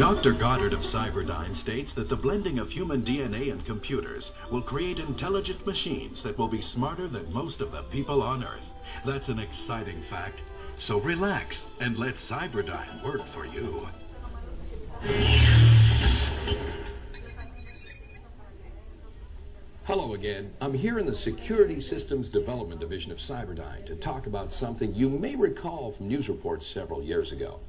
Dr. Goddard of Cyberdyne states that the blending of human DNA and computers will create intelligent machines that will be smarter than most of the people on Earth. That's an exciting fact. So relax and let Cyberdyne work for you. Hello again. I'm here in the Security Systems Development Division of Cyberdyne to talk about something you may recall from news reports several years ago.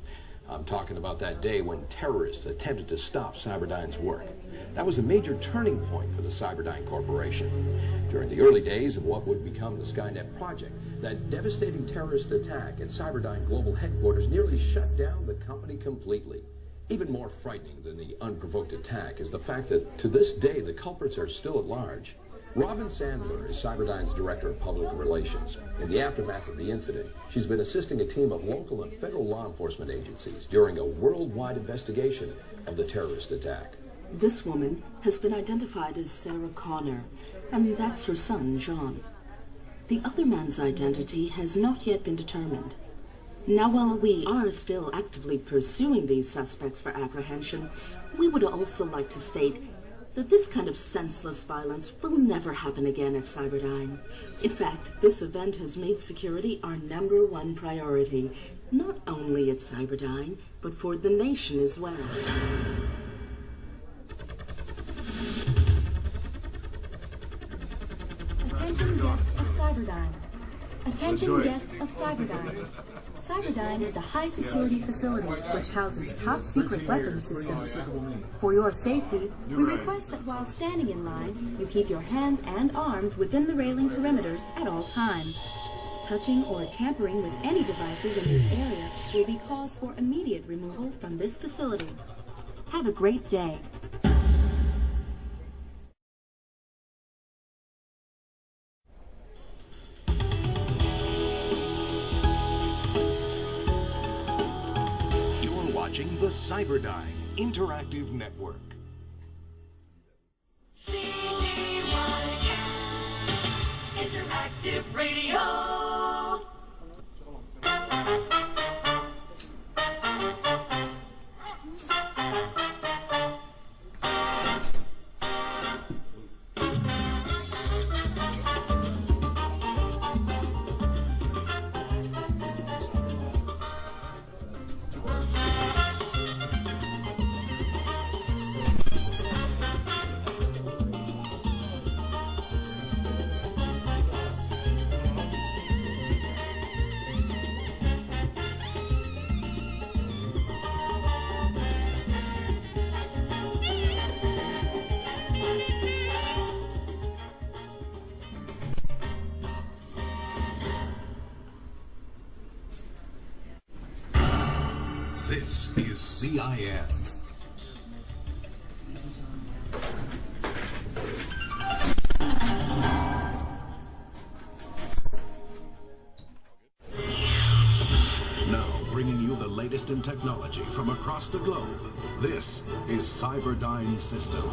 I'm talking about that day when terrorists attempted to stop Cyberdyne's work. That was a major turning point for the Cyberdyne Corporation. During the early days of what would become the Skynet project, that devastating terrorist attack at Cyberdyne Global Headquarters nearly shut down the company completely. Even more frightening than the unprovoked attack is the fact that to this day the culprits are still at large. Robin Sandler is Cyberdyne's Director of Public Relations. In the aftermath of the incident, she's been assisting a team of local and federal law enforcement agencies during a worldwide investigation of the terrorist attack. This woman has been identified as Sarah Connor, and that's her son, John. The other man's identity has not yet been determined. Now, while we are still actively pursuing these suspects for apprehension, we would also like to state that this kind of senseless violence will never happen again at Cyberdyne. In fact, this event has made security our #1 priority, not only at Cyberdyne, but for the nation as well. Attention guests of Cyberdyne. Attention guests of Cyberdyne. Cyberdyne is a high-security facility which houses top-secret weapons systems. For your safety, we request that while standing in line, you keep your hands and arms within the railing perimeters at all times. Touching or tampering with any devices in this area will be cause for immediate removal from this facility. Have a great day. Watching the Cyberdyne Interactive Network. CDYN Interactive Radio. This is CIN. Now, bringing you the latest in technology from across the globe, this is Cyberdyne Systems.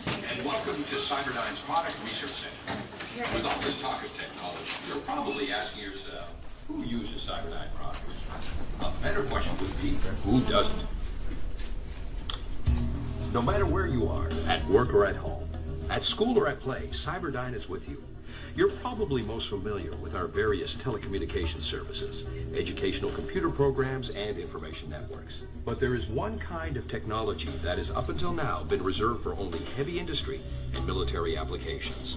And welcome to Cyberdyne's Product Research Center. With all this talk of technology, you're probably asking yourself, who uses Cyberdyne products? A better question would be, who doesn't? No matter where you are, at work or at home, at school or at play, Cyberdyne is with you. You're probably most familiar with our various telecommunication services, educational computer programs, and information networks. But there is one kind of technology that has up until now been reserved for only heavy industry and military applications.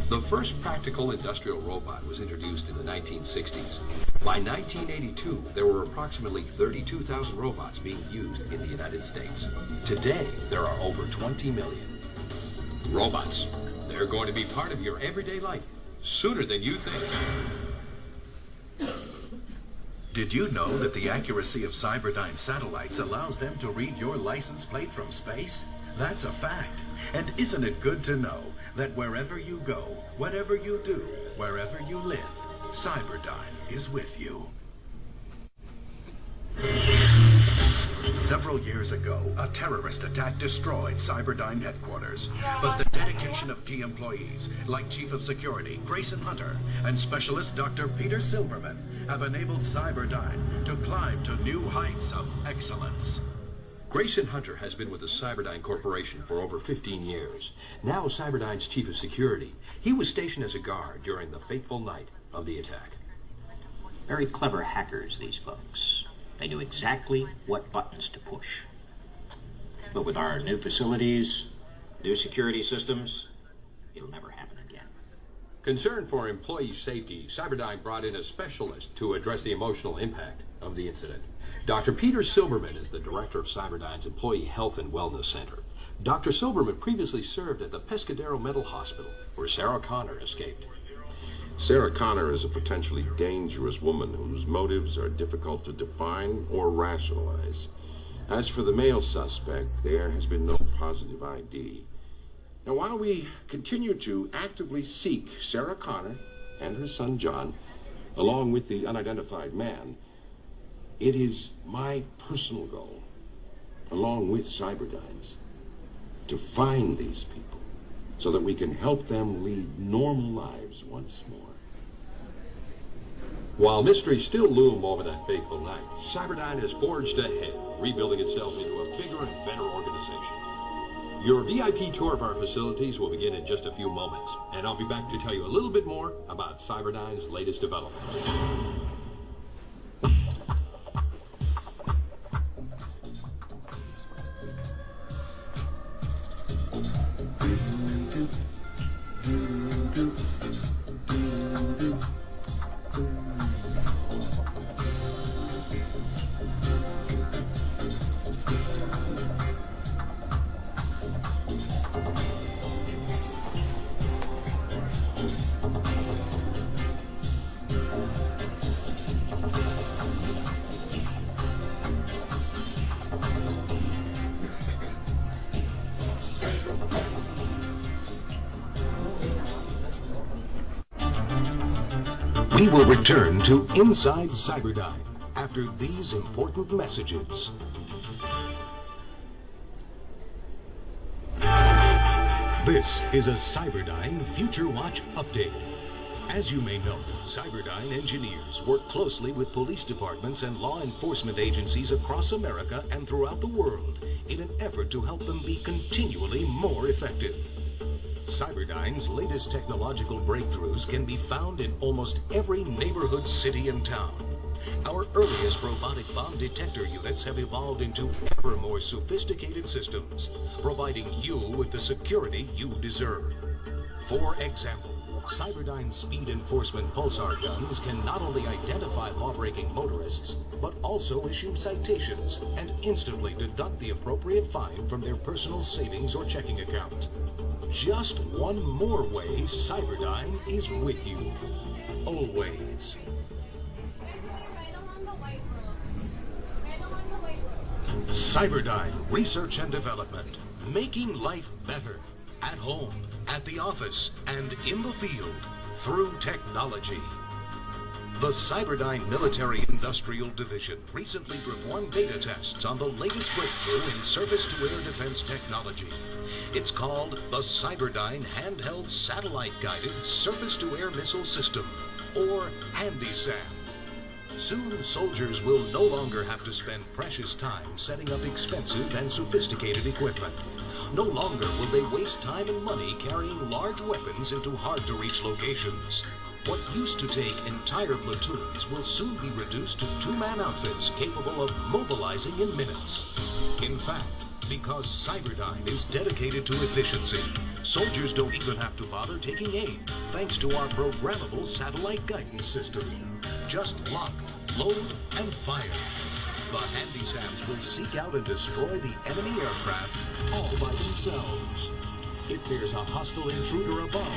The first practical industrial robot was introduced in the 1960s. By 1982, there were approximately 32,000 robots being used in the United States. Today, there are over 20 million. Robots, they're going to be part of your everyday life sooner than you think. Did you know that the accuracy of Cyberdyne satellites allows them to read your license plate from space? That's a fact. And isn't it good to know that wherever you go, whatever you do, wherever you live, Cyberdyne is with you. Several years ago, a terrorist attack destroyed Cyberdyne headquarters. But the dedication of key employees, like Chief of Security Grayson Hunter and Specialist Dr. Peter Silverman, have enabled Cyberdyne to climb to new heights of excellence. Grayson Hunter has been with the Cyberdyne Corporation for over 15 years. Now Cyberdyne's Chief of Security. He was stationed as a guard during the fateful night of the attack. Very clever hackers, these folks. They knew exactly what buttons to push. But with our new facilities, new security systems, it'll never happen again. Concerned for employee safety, Cyberdyne brought in a specialist to address the emotional impact of the incident. Dr. Peter Silverman is the director of Cyberdyne's Employee Health and Wellness Center. Dr. Silverman previously served at the Pescadero Mental Hospital, where Sarah Connor escaped. Sarah Connor is a potentially dangerous woman whose motives are difficult to define or rationalize. As for the male suspect, there has been no positive ID. Now, while we continue to actively seek Sarah Connor and her son John, along with the unidentified man, it is my personal goal, along with Cyberdyne's, to find these people so that we can help them lead normal lives once more. While mysteries still loom over that fateful night, Cyberdyne has forged ahead, rebuilding itself into a bigger and better organization. Your VIP tour of our facilities will begin in just a few moments, and I'll be back to tell you a little bit more about Cyberdyne's latest developments. We will return to Inside Cyberdyne after these important messages. This is a Cyberdyne Future Watch update. As you may know, Cyberdyne engineers work closely with police departments and law enforcement agencies across America and throughout the world in an effort to help them be continually more effective. Cyberdyne's latest technological breakthroughs can be found in almost every neighborhood, city, and town. Our earliest robotic bomb detector units have evolved into ever more sophisticated systems, providing you with the security you deserve. For example, Cyberdyne speed enforcement pulsar guns can not only identify law-breaking motorists, but also issue citations and instantly deduct the appropriate fine from their personal savings or checking account. Just one more way Cyberdyne is with you. Always. Cyberdyne Research and Development. Making life better. At home, at the office, and in the field. Through technology. The Cyberdyne Military Industrial Division recently performed beta tests on the latest breakthrough in surface-to-air defense technology. It's called the Cyberdyne Handheld Satellite-Guided Surface-to-Air Missile System, or HandySam. Soon, soldiers will no longer have to spend precious time setting up expensive and sophisticated equipment. No longer will they waste time and money carrying large weapons into hard-to-reach locations. What used to take entire platoons will soon be reduced to two-man outfits capable of mobilizing in minutes. In fact, because Cyberdyne is dedicated to efficiency, soldiers don't even have to bother taking aim, thanks to our programmable satellite guidance system. Just lock, load, and fire. The HandySams will seek out and destroy the enemy aircraft all by themselves. If there's a hostile intruder above,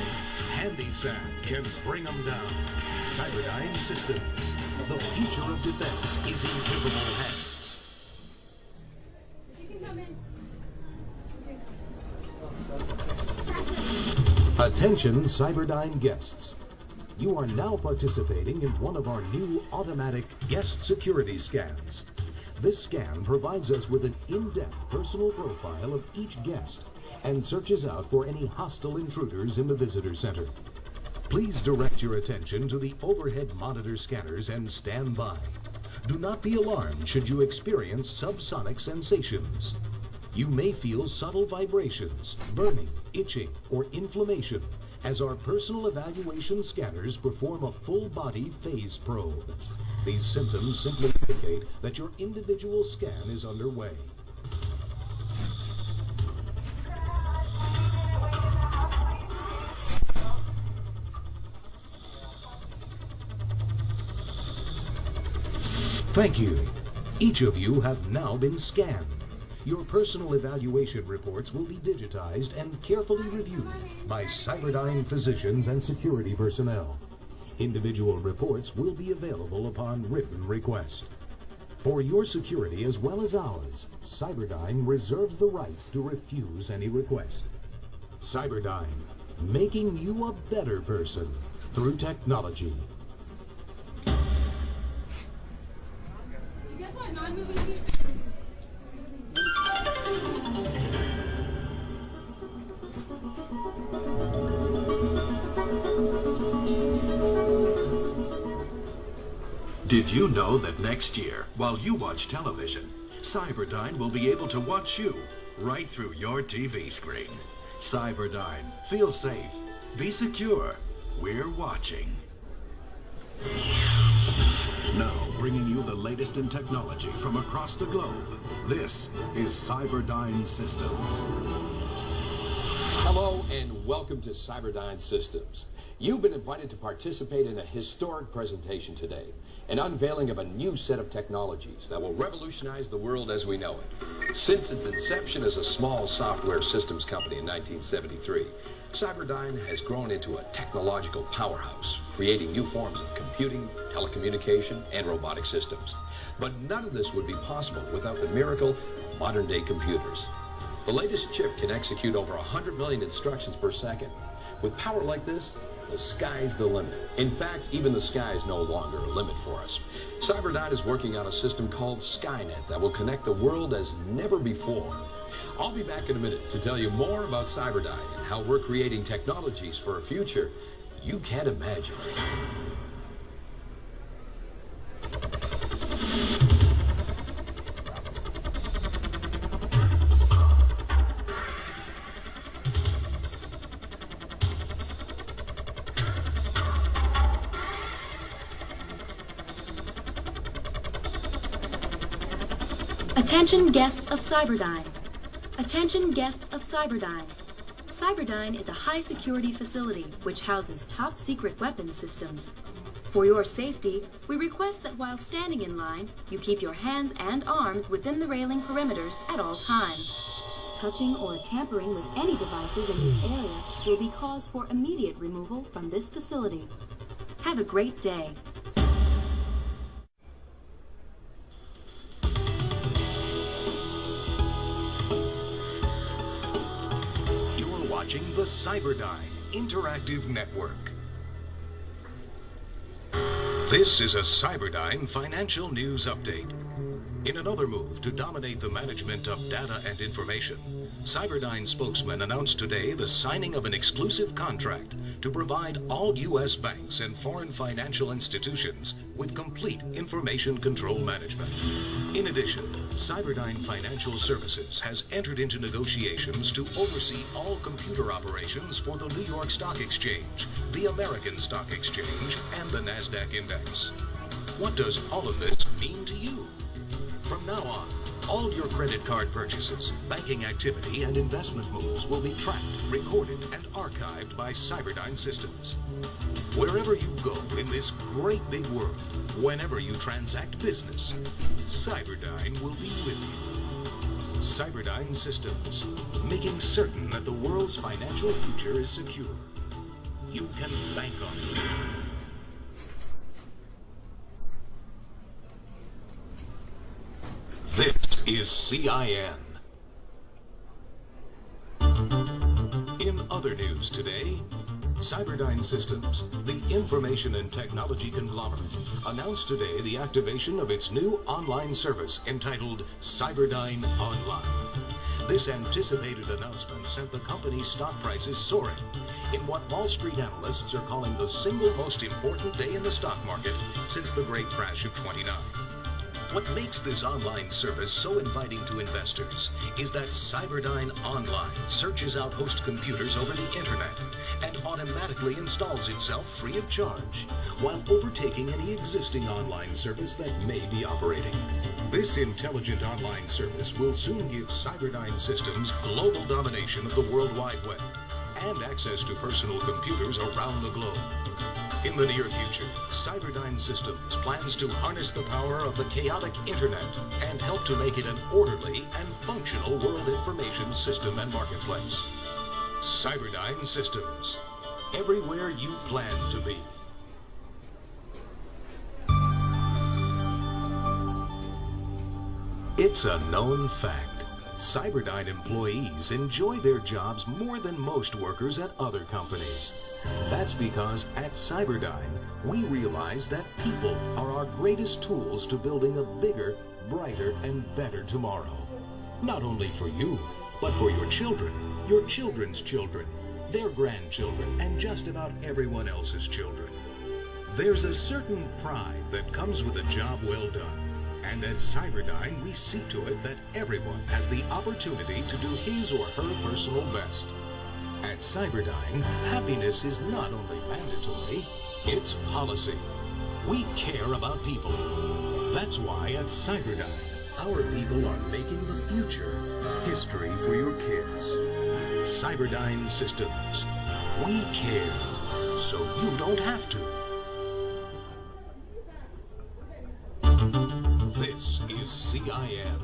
HandySam can bring them down. Cyberdyne Systems. The future of defense is in capable hands. Attention Cyberdyne guests. You are now participating in one of our new automatic guest security scans. This scan provides us with an in-depth personal profile of each guest and searches out for any hostile intruders in the visitor center. Please direct your attention to the overhead monitor scanners and stand by. Do not be alarmed should you experience subsonic sensations. You may feel subtle vibrations, burning, itching, or inflammation as our personal evaluation scanners perform a full-body phase probe. These symptoms simply indicate that your individual scan is underway. Thank you. Each of you have now been scanned. Your personal evaluation reports will be digitized and carefully reviewed by Cyberdyne physicians and security personnel. Individual reports will be available upon written request. For your security as well as ours, Cyberdyne reserves the right to refuse any request. Cyberdyne, making you a better person through technology. Did you know that next year, while you watch television, Cyberdyne will be able to watch you right through your TV screen? Cyberdyne, feel safe, be secure, we're watching. Now, bringing you the latest in technology from across the globe, this is Cyberdyne Systems. Hello and welcome to Cyberdyne Systems. You've been invited to participate in a historic presentation today, an unveiling of a new set of technologies that will revolutionize the world as we know it. Since its inception as a small software systems company in 1973, Cyberdyne has grown into a technological powerhouse, creating new forms of computing, telecommunication, and robotic systems. But none of this would be possible without the miracle of modern-day computers. The latest chip can execute over 100 million instructions per second. With power like this, the sky's the limit. In fact, even the sky is no longer a limit for us. Cyberdyne is working on a system called Skynet that will connect the world as never before. I'll be back in a minute to tell you more about Cyberdyne and how we're creating technologies for a future you can't imagine. Attention guests of Cyberdyne. Attention guests of Cyberdyne. Cyberdyne is a high-security facility which houses top-secret weapons systems. For your safety, we request that while standing in line, you keep your hands and arms within the railing perimeters at all times. Touching or tampering with any devices in this area will be cause for immediate removal from this facility. Have a great day. Watching the Cyberdyne Interactive Network. This is a Cyberdyne financial news update. In another move to dominate the management of data and information, Cyberdyne spokesman announced today the signing of an exclusive contract to provide all U.S. banks and foreign financial institutions with complete information control management. In addition, Cyberdyne Financial Services has entered into negotiations to oversee all computer operations for the New York Stock Exchange, the American Stock Exchange, and the NASDAQ Index. What does all of this mean to you? From now on, all your credit card purchases, banking activity, and investment moves will be tracked, recorded, and archived by Cyberdyne Systems. Wherever you go in this great big world, whenever you transact business, Cyberdyne will be with you. Cyberdyne Systems, making certain that the world's financial future is secure. You can bank on it. This is CIN. In other news today, Cyberdyne Systems, the information and technology conglomerate, announced today the activation of its new online service entitled Cyberdyne Online. This anticipated announcement sent the company's stock prices soaring in what Wall Street analysts are calling the single most important day in the stock market since the great crash of '29. What makes this online service so inviting to investors is that Cyberdyne Online searches out host computers over the internet and automatically installs itself free of charge, while overtaking any existing online service that may be operating. This intelligent online service will soon give Cyberdyne Systems global domination of the World Wide Web and access to personal computers around the globe. In the near future, Cyberdyne Systems plans to harness the power of the chaotic internet and help to make it an orderly and functional world information system and marketplace. Cyberdyne Systems, everywhere you plan to be. It's a known fact. Cyberdyne employees enjoy their jobs more than most workers at other companies. That's because at Cyberdyne, we realize that people are our greatest tools to building a bigger, brighter, and better tomorrow. Not only for you, but for your children, your children's children, their grandchildren, and just about everyone else's children. There's a certain pride that comes with a job well done. And at Cyberdyne, we see to it that everyone has the opportunity to do his or her personal best. At Cyberdyne, happiness is not only mandatory, it's policy. We care about people. That's why at Cyberdyne, our people are making the future history for your kids. Cyberdyne Systems. We care, so you don't have to. This is CIN.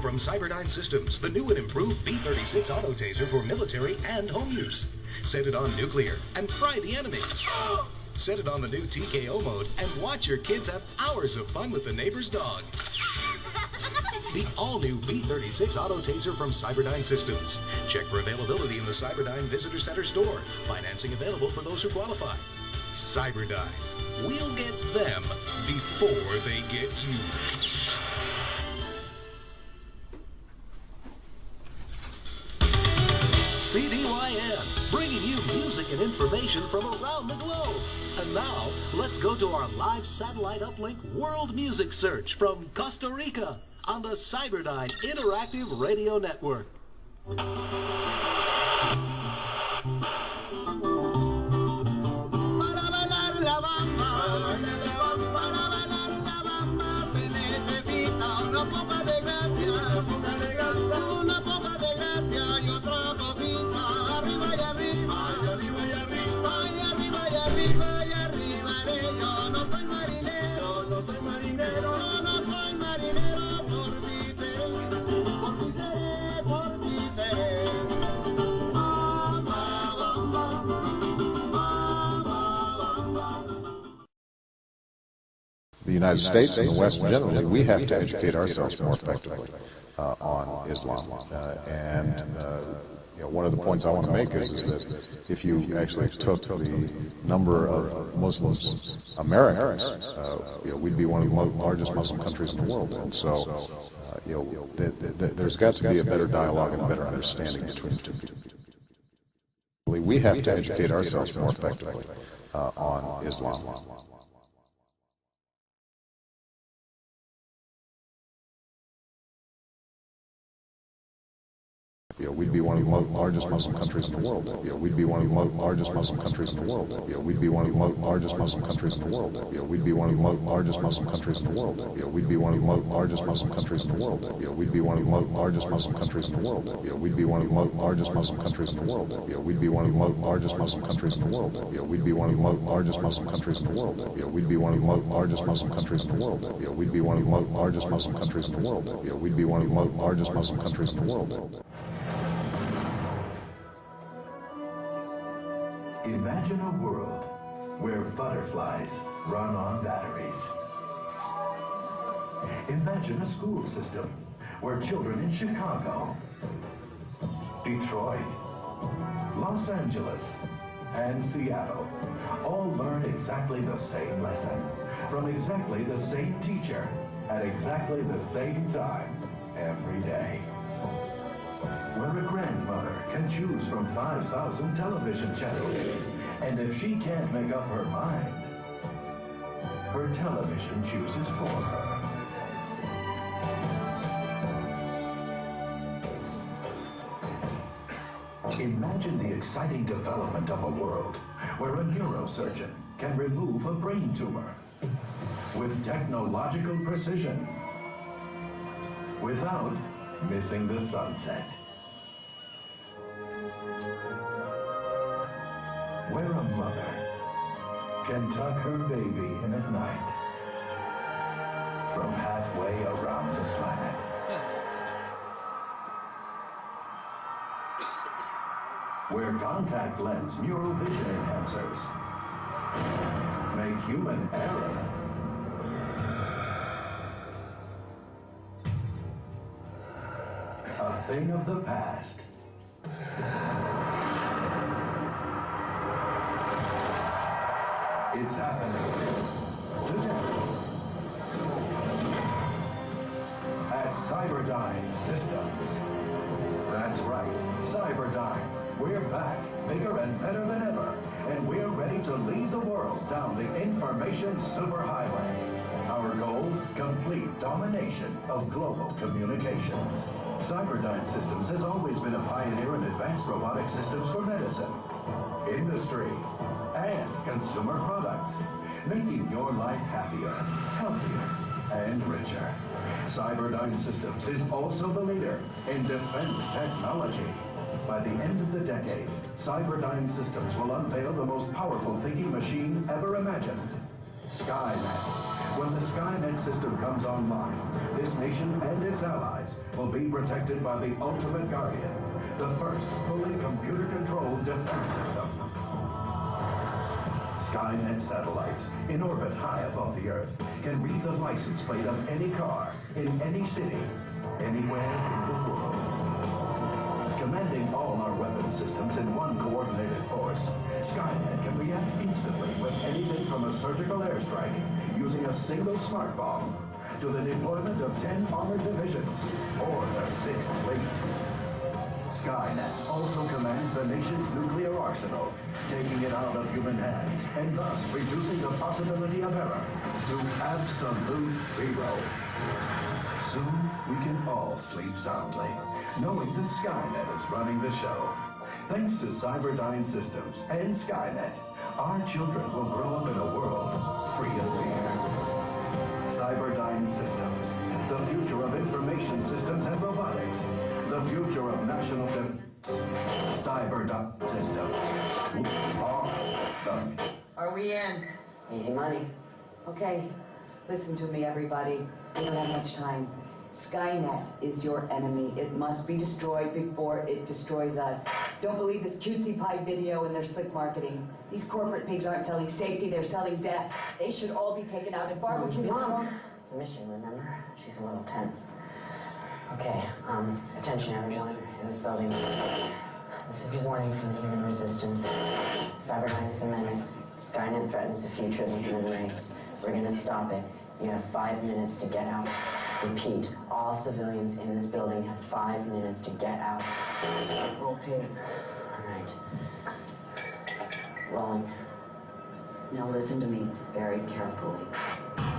From Cyberdyne Systems, the new and improved B-36 auto taser for military and home use. Set it on nuclear and fry the enemy. Set it on the new TKO mode and watch your kids have hours of fun with the neighbor's dog. The all-new B-36 auto taser from Cyberdyne Systems. Check for availability in the Cyberdyne Visitor Center store. Financing available for those who qualify. Cyberdyne. We'll get them before they get you. CDYN, bringing you music and information from around the globe. And now, let's go to our live satellite uplink world music search from Costa Rica on the Cyberdyne Interactive Radio Network. The United States and the West generally, we have to educate ourselves more effectively on Islam. One of the points I want to make is that if you actually took the number of Muslims Americans, we'd be one of the largest Muslim countries in the world. And so, there's got to be a better dialogue and a better understanding between the two people. We have to educate ourselves more effectively on Islam. We'd be one of the largest Muslim countries in the world. We'd be one of the largest Muslim countries in the world. We'd be one of the largest Muslim countries in the world. We'd be one of the largest Muslim countries in the world. We'd be one of the largest Muslim countries in the world. We'd be one of the largest Muslim countries in the world. We'd be one of the largest Muslim countries in the world. We'd be one of the largest Muslim countries in the world. We'd be one of the largest Muslim countries in the world. We'd be one of the largest Muslim countries in the world. We'd be one of the largest Muslim countries in the world. We'd be one of the largest Muslim countries in the world. Imagine a world where butterflies run on batteries. Imagine a school system where children in Chicago, Detroit, Los Angeles, and Seattle all learn exactly the same lesson from exactly the same teacher at exactly the same time every day. Where a grandmother can choose from 5,000 television channels, and if she can't make up her mind, her television chooses for her. Imagine the exciting development of a world where a neurosurgeon can remove a brain tumor with technological precision without missing the sunset. Where a mother can tuck her baby in at night from halfway around the planet. Where contact lens neurovision enhancers make human error a thing of the past. It's happening today at Cyberdyne Systems. That's right, Cyberdyne. We're back, bigger and better than ever, and we're ready to lead the world down the information superhighway. Our goal, complete domination of global communications. Cyberdyne Systems has always been a pioneer in advanced robotic systems for medicine, industry, and consumer products, making your life happier, healthier, and richer. Cyberdyne Systems is also the leader in defense technology. By the end of the decade, Cyberdyne Systems will unveil the most powerful thinking machine ever imagined, Skynet. When the Skynet system comes online, this nation and its allies will be protected by the Ultimate Guardian, the first fully computer-controlled defense system. Skynet satellites, in orbit high above the Earth, can read the license plate of any car, in any city, anywhere in the world. Commanding all our weapon systems in one coordinated force, Skynet can react instantly with anything from a surgical airstrike using a single smart bomb to the deployment of 10 armored divisions or the 6th Fleet. Skynet also commands the nation's nuclear arsenal, taking it out of human hands and thus reducing the possibility of error to absolute zero. Soon, we can all sleep soundly, knowing that Skynet is running the show. Thanks to Cyberdyne Systems and Skynet, our children will grow up in a world free of fear. Cyberdyne Systems, the future of information systems and robotics, the future of national defense. Cyberdyne Systems. Are we in? Easy money. Okay, listen to me, everybody. We don't have much time. Skynet is your enemy. It must be destroyed before it destroys us. Don't believe this cutesy pie video and their slick marketing. These corporate pigs aren't selling safety, they're selling death. They should all be taken out and barbecued. Mom! Mission, remember? She's a little tense. Okay, attention everyone in this building. This is a warning from the human resistance. Cyberdyne is a menace. Skynet threatens the future of the human race. We're gonna stop it. You have 5 minutes to get out. Repeat, all civilians in this building have 5 minutes to get out. Okay. All right. Rolling. Now listen to me very carefully.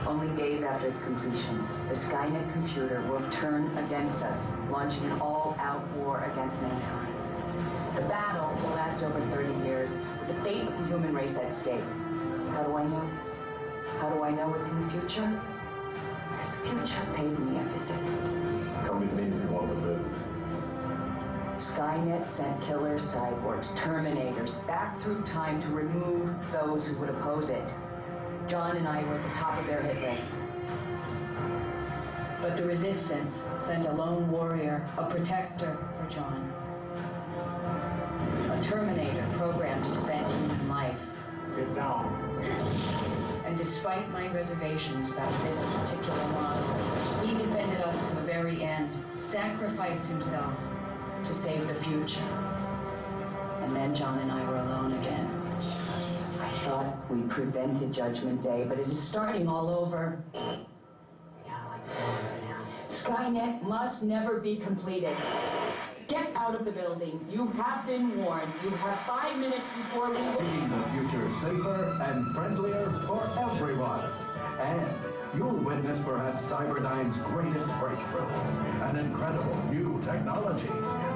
Only days after its completion, the Skynet computer will turn against us, launching an all-out war against mankind. The battle will last over 30 years, with the fate of the human race at stake. How do I know this? How do I know what's in the future? Because the future paid me a visit. Come with me if you want to live. Skynet sent killer cyborgs, Terminators, back through time to remove those who would oppose it. John and I were at the top of their hit list. But the Resistance sent a lone warrior, a protector for John. A Terminator programmed to defend human life. Get down. Despite my reservations about this particular model, he defended us to the very end, sacrificed himself to save the future. And then John and I were alone again. I thought we prevented Judgment Day, but it is starting all over. Skynet must never be completed. Get out of the building. You have been warned. You have 5 minutes before we... Making the future safer and friendlier for everyone. And you'll witness perhaps Cyberdyne's greatest breakthrough. An incredible new technology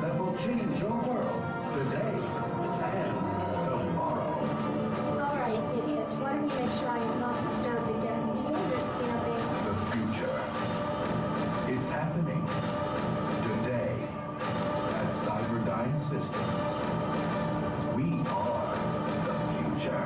that will change your world today and tomorrow. All right, idiots. Why don't you make sure I am not disturbed again? Do you understand me? The future. It's happening today at Cyberdyne Systems. We are the future.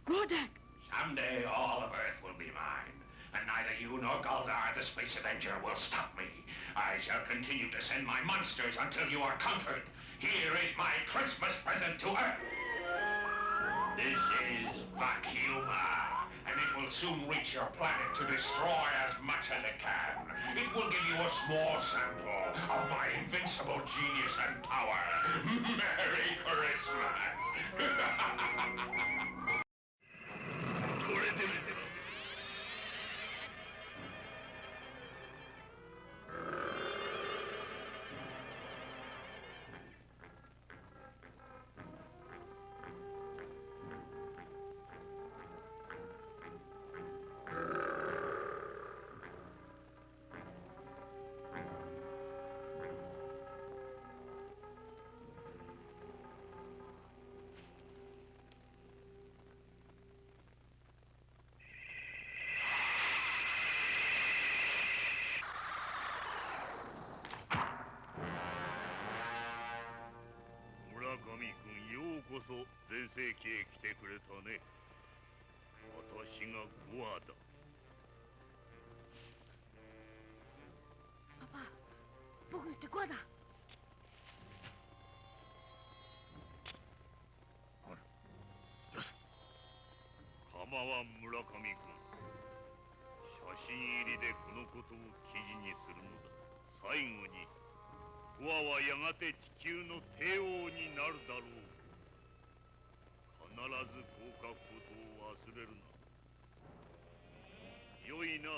Rodak! Someday all of Earth will be mine, and neither you nor Goldar, the Space Avenger, will stop me. I shall continue to send my monsters until you are conquered. Here is my Christmas present to Earth. This is Vacuuma, and it will soon reach your planet to destroy as much as it can. It will give you a small sample of my invincible genius and power. Merry Christmas! Papa, 僕ってゴアだ。構わん村上君。写真入りでこのことを記事にするのだ。最後にゴアはやがて地球の帝王になるだろう。必ずこう書くことを忘れるな。よいな。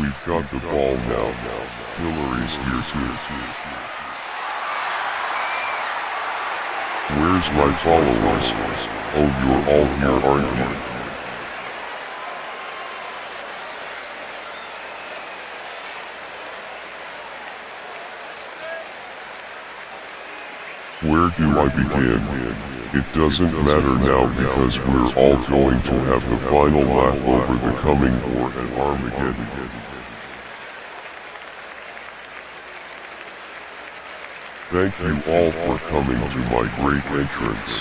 We've got the ball now. Hillary's here too. Where's my followers? Oh, you're all here, aren't you? Where do I begin? It doesn't matter now because we're all going to have the final lap over the coming war at Armageddon. Thank you all for coming to my great entrance.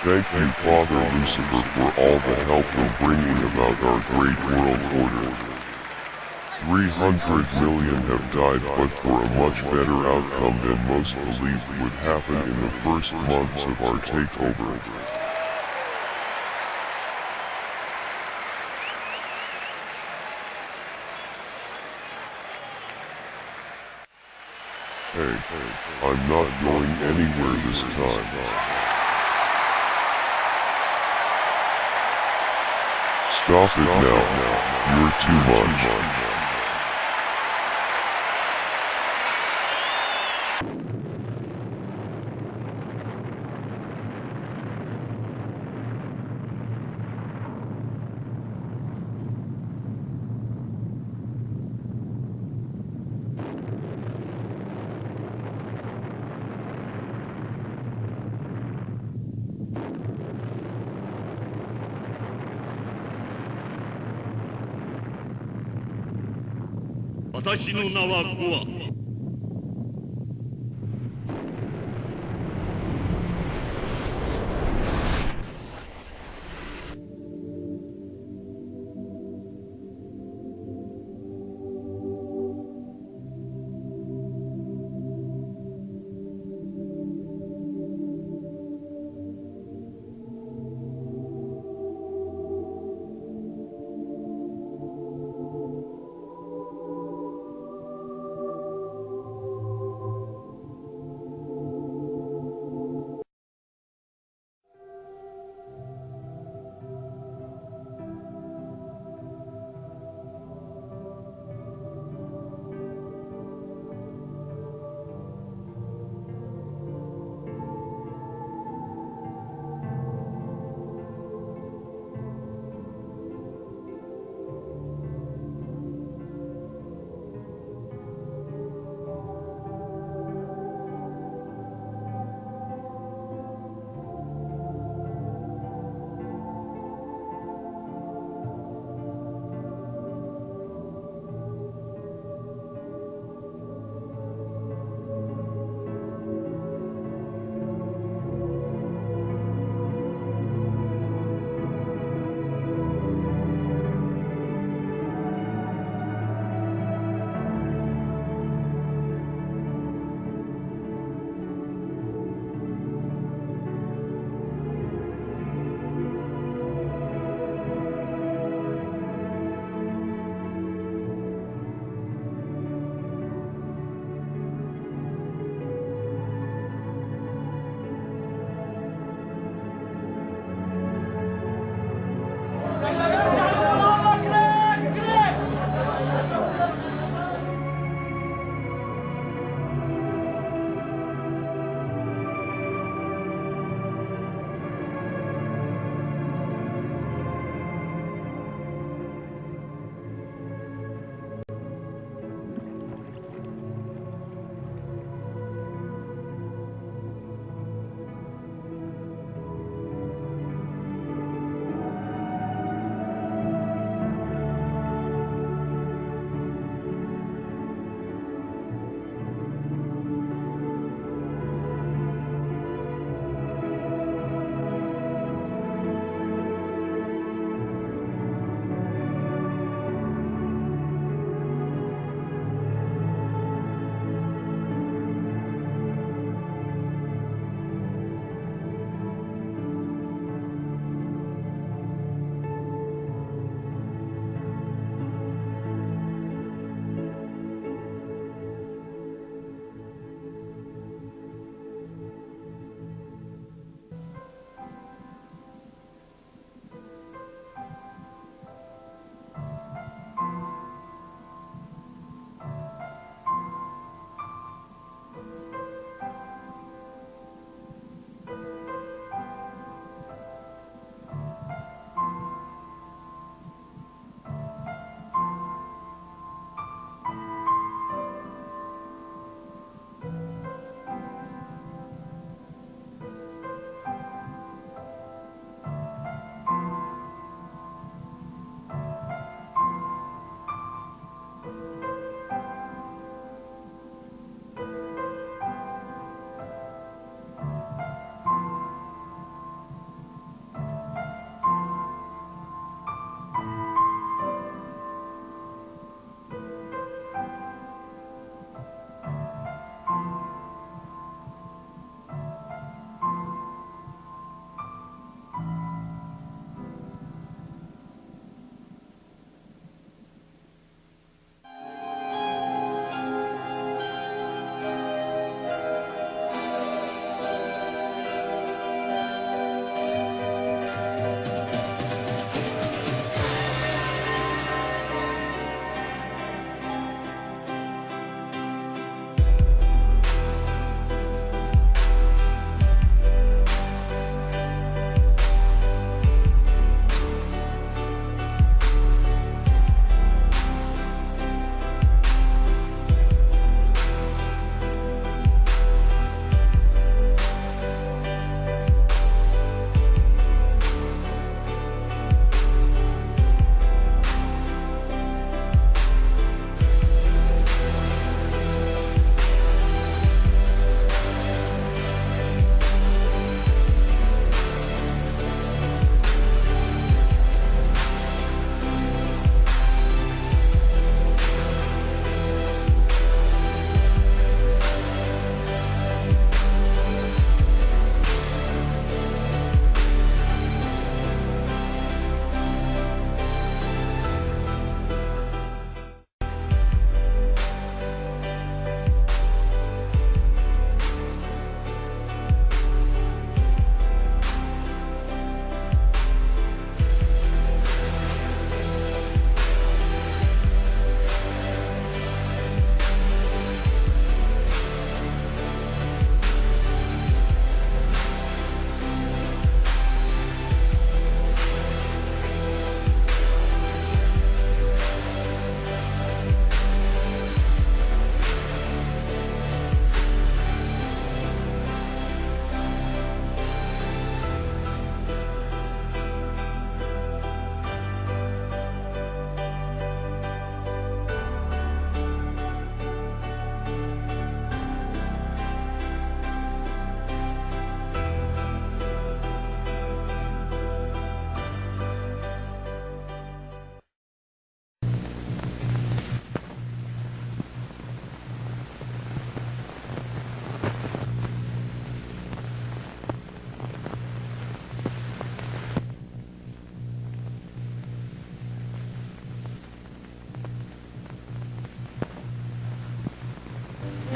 Thank you, Father Lucifer, for all the help in bringing about our great world order. 300 million have died, but for a much better outcome than most believed would happen in the first months of our takeover. Hey, I'm not going anywhere this time. Stop it now, you're too much.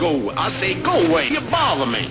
go. I say go away. You bother me.